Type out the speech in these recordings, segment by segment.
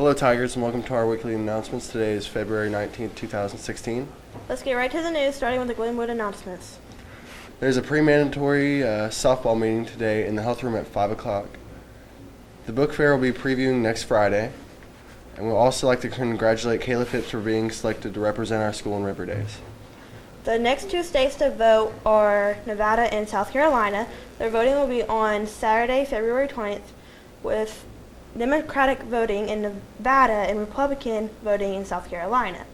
Hello Tigers and welcome to our weekly announcements. Today is February 19th, 2016. Let's get right to the news, starting with the Glenwood announcements. There's a pre-mandatory softball meeting today in the health room at 5 o'clock. The book fair will be previewing next Friday. And we'll also like to congratulate Kayla Phipps for being selected to represent our school in River Days. The next two states to vote are Nevada and South Carolina. Their voting will be on Saturday, February 20th, with Democratic voting in Nevada and Republican voting in South Carolina.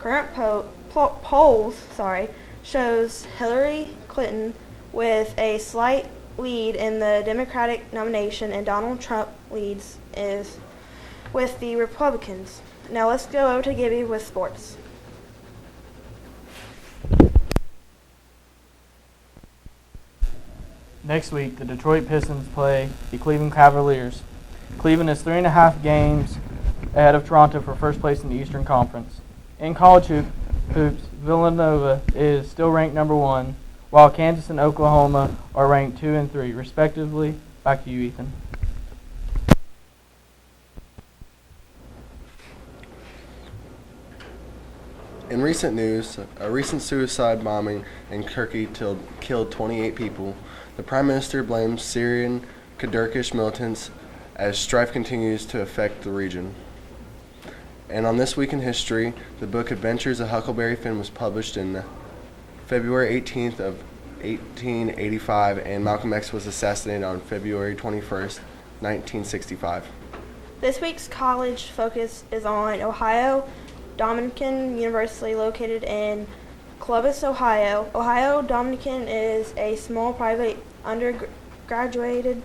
Current polls shows Hillary Clinton with a slight lead in the Democratic nomination, and Donald Trump leads with the Republicans. Now let's go over to Gibby with sports. Next week, the Detroit Pistons play the Cleveland Cavaliers. Cleveland is 3.5 games ahead of Toronto for first place in the Eastern Conference. In college hoops, Villanova is still ranked number 1, while Kansas and Oklahoma are ranked 2 and 3, respectively. Back to you, Ethan. In recent news, a recent suicide bombing in Turkey killed 28 people. The Prime Minister blames Syrian Kurdish militants as strife continues to affect the region. And on This Week in History, the book Adventures of Huckleberry Finn was published in February 18th of 1885, and Malcolm X was assassinated on February 21st, 1965. This week's college focus is on Ohio Dominican University, located in Columbus, Ohio. Ohio Dominican is a small private undergraduate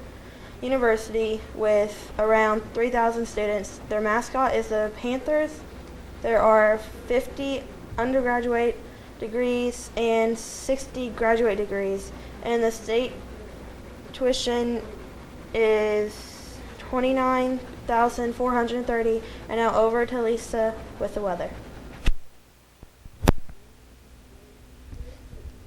university with around 3,000 students. Their mascot is the Panthers. There are 50 undergraduate degrees and 60 graduate degrees, and the state tuition is $29,430. And now over to Lisa with the weather.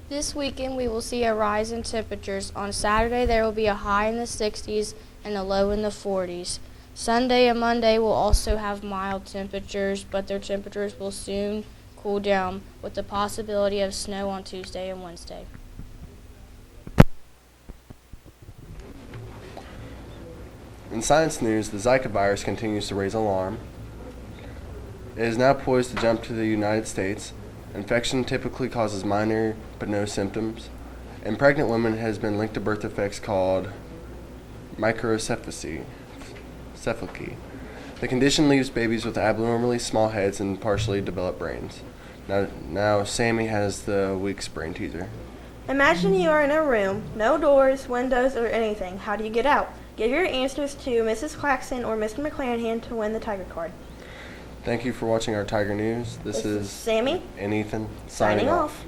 This weekend we will see a rise in temperatures. On Saturday there will be a high in the 60s and a low in the 40s. Sunday and Monday will also have mild temperatures, but their temperatures will soon cool down with the possibility of snow on Tuesday and Wednesday. In science news, the Zika virus continues to raise alarm. It is now poised to jump to the United States. Infection typically causes minor but no symptoms. In pregnant women, it has been linked to birth defects called microcephaly. The condition leaves babies with abnormally small heads and partially developed brains. Now Sammy has the week's brain teaser. Imagine you are in a room, no doors, windows, or anything. How do you get out? Give your answers to Mrs. Claxton or Mr. McClanahan to win the Tiger card. Thank you for watching our Tiger News. This is Sammy and Ethan signing off.